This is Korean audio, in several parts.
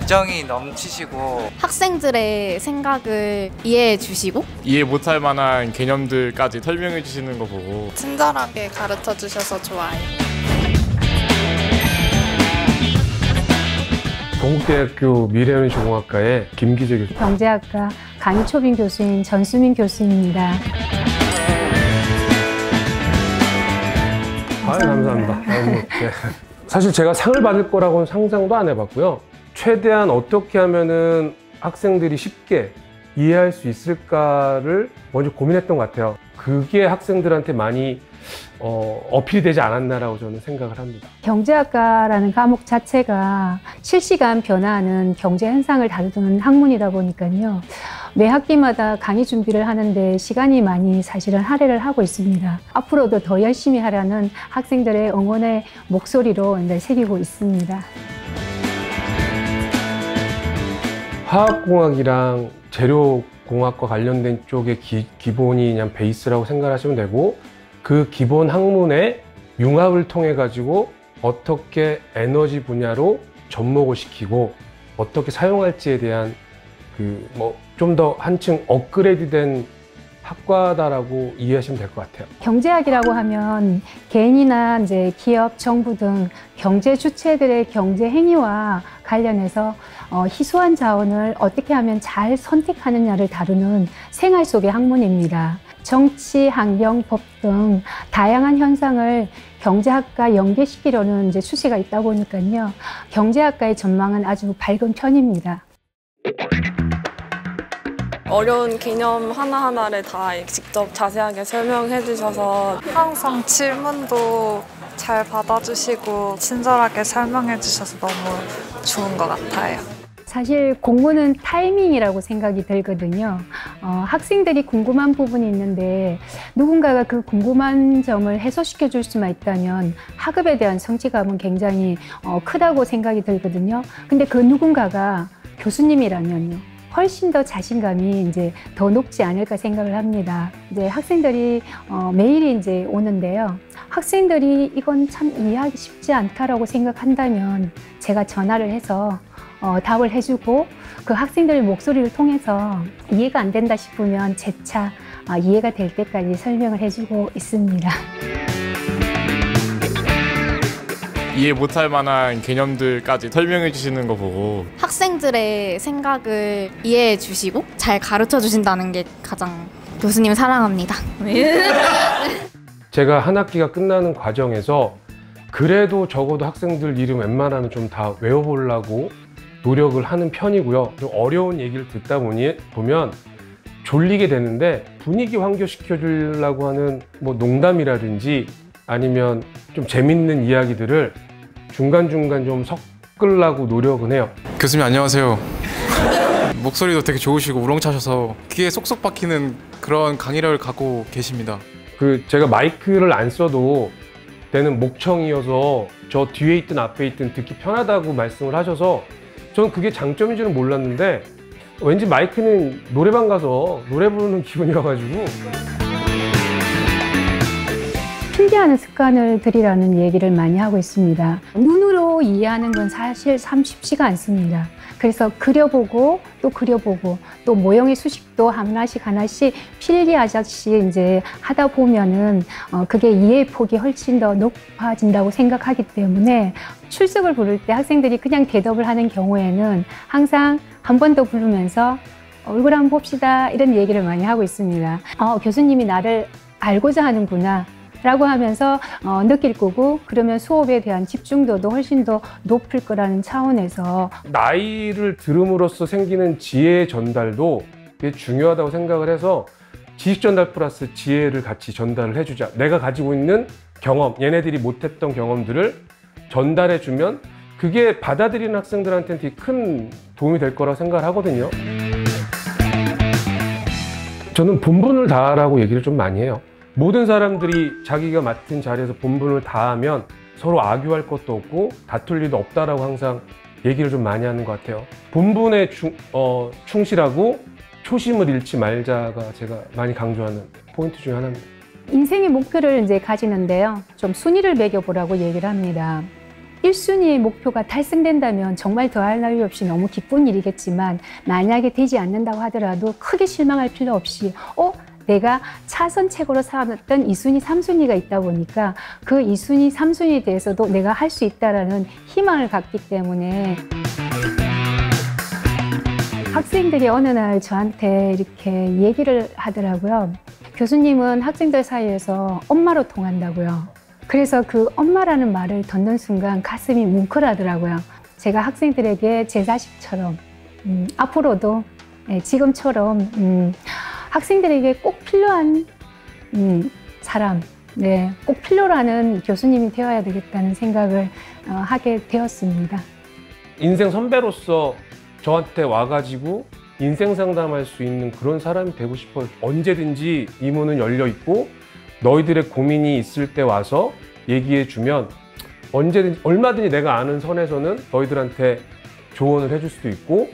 애정이 넘치시고 학생들의 생각을 이해해 주시고 이해 못할 만한 개념들까지 설명해 주시는 거 보고 친절하게 가르쳐 주셔서 좋아요. 동국대학교 미래연예공학과의 김기재 교수, 경제학과 강희초빈 교수인 전수민 교수입니다. 감사합니다. 네. 사실 제가 상을 받을 거라고는 상상도 안 해봤고요. 최대한 어떻게 하면은 학생들이 쉽게 이해할 수 있을까를 먼저 고민했던 것 같아요. 그게 학생들한테 많이 어필이 되지 않았나라고 저는 생각을 합니다. 경제학과라는 과목 자체가 실시간 변화하는 경제 현상을 다루는 학문이다 보니까요. 매 학기마다 강의 준비를 하는데 시간이 많이 사실은 할애를 하고 있습니다. 앞으로도 더 열심히 하라는 학생들의 응원의 목소리로 새기고 있습니다. 화학공학이랑 재료공학과 관련된 쪽의 기본이 그냥 베이스라고 생각하시면 되고, 그 기본 학문의 융합을 통해 가지고 어떻게 에너지 분야로 접목을 시키고 어떻게 사용할지에 대한 좀 더 한층 업그레이드된 학과다라고 이해하시면 될 것 같아요. 경제학이라고 하면 개인이나 기업, 정부 등 경제 주체들의 경제 행위와 관련해서 희소한 자원을 어떻게 하면 잘 선택하느냐를 다루는 생활 속의 학문입니다. 정치, 환경, 법 등 다양한 현상을 경제학과 연계시키려는 추세가 있다 보니까요. 경제학과의 전망은 아주 밝은 편입니다. 어려운 개념 하나하나를 다 직접 자세하게 설명해 주셔서 항상 질문도 잘 받아주시고 친절하게 설명해 주셔서 너무 좋은 것 같아요. 사실 공부는 타이밍이라고 생각이 들거든요. 학생들이 궁금한 부분이 있는데 누군가가 그 궁금한 점을 해소시켜 줄 수만 있다면 학업에 대한 성취감은 굉장히 크다고 생각이 들거든요. 근데 그 누군가가 교수님이라면요. 훨씬 더 자신감이 더 높지 않을까 생각을 합니다. 학생들이 매일이 오는데요. 학생들이 이건 참 이해하기 쉽지 않다라고 생각한다면 제가 전화를 해서 답을 해주고 그 학생들의 목소리를 통해서 이해가 안 된다 싶으면 재차 이해가 될 때까지 설명을 해주고 있습니다. 이해 못할 만한 개념들까지 설명해 주시는 거 보고 학생들의 생각을 이해해 주시고 잘 가르쳐 주신다는 게 가장 교수님 사랑합니다. 제가 한 학기가 끝나는 과정에서 그래도 적어도 학생들 이름 웬만하면 좀 다 외워보려고 노력을 하는 편이고요. 좀 어려운 얘기를 듣다 보면 졸리게 되는데 분위기 환기시켜 주려고 하는 농담이라든지 아니면 좀 재밌는 이야기들을 중간중간 좀 섞으려고 노력은 해요. 교수님 안녕하세요. 목소리도 되게 좋으시고 우렁차셔서 귀에 쏙쏙 박히는 그런 강의를 갖고 계십니다. 제가 마이크를 안 써도 되는 목청이어서 저 뒤에 있든 앞에 있든 듣기 편하다고 말씀을 하셔서 저는 그게 장점인 줄은 몰랐는데 왠지 마이크는 노래방 가서 노래 부르는 기분이어가지고 필기하는 습관을 들이라는 얘기를 많이 하고 있습니다. 눈으로 이해하는 건 사실 참 쉽지가 않습니다. 그래서 그려보고 또 모형의 수식도 하나씩 필기하듯이 하다 보면은 그게 이해의 폭이 훨씬 더 높아진다고 생각하기 때문에 출석을 부를 때 학생들이 그냥 대답을 하는 경우에는 항상 한 번 더 부르면서 얼굴 한번 봅시다 이런 얘기를 많이 하고 있습니다. 교수님이 나를 알고자 하는구나 라고 하면서 느낄 거고, 그러면 수업에 대한 집중도도 훨씬 더 높을 거라는 차원에서 나이를 들음으로써 생기는 지혜 전달도 되게 중요하다고 생각을 해서 지식 전달 플러스 지혜를 같이 전달을 해주자. 내가 가지고 있는 경험, 얘네들이 못했던 경험들을 전달해주면 그게 받아들이는 학생들한테는 되게 큰 도움이 될 거라고 생각을 하거든요. 저는 본분을 다하라고 얘기를 좀 많이 해요. 모든 사람들이 자기가 맡은 자리에서 본분을 다하면 서로 악유할 것도 없고 다툴 일도 없다라고 항상 얘기를 좀 많이 하는 것 같아요. 본분에 충실하고 초심을 잃지 말자가 제가 많이 강조하는 포인트 중에 하나입니다. 인생의 목표를 가지는데요. 좀 순위를 매겨보라고 얘기를 합니다. 1순위의 목표가 달성된다면 정말 더할 나위 없이 너무 기쁜 일이겠지만 만약에 되지 않는다고 하더라도 크게 실망할 필요 없이 내가 차선책으로 삼았던 2순위, 3순위가 있다 보니까 그 2순위, 3순위에 대해서도 내가 할 수 있다라는 희망을 갖기 때문에 학생들이 어느 날 저한테 이렇게 얘기를 하더라고요. 교수님은 학생들 사이에서 엄마로 통한다고요. 그래서 그 엄마라는 말을 듣는 순간 가슴이 뭉클하더라고요. 제가 학생들에게 제 자식처럼 앞으로도 지금처럼 학생들에게 꼭 필요한 사람, 꼭 필요로 하는 교수님이 되어야 되겠다는 생각을 하게 되었습니다. 인생 선배로서 저한테 와가지고 인생 상담할 수 있는 그런 사람이 되고 싶어요. 언제든지 이 문은 열려 있고 너희들의 고민이 있을 때 와서 얘기해 주면 언제든지 얼마든지 내가 아는 선에서는 너희들한테 조언을 해줄 수도 있고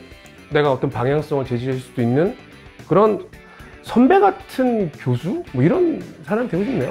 내가 어떤 방향성을 제시할 수도 있는 그런 선배 같은 교수? 뭐 이런 사람이 되고 싶네요.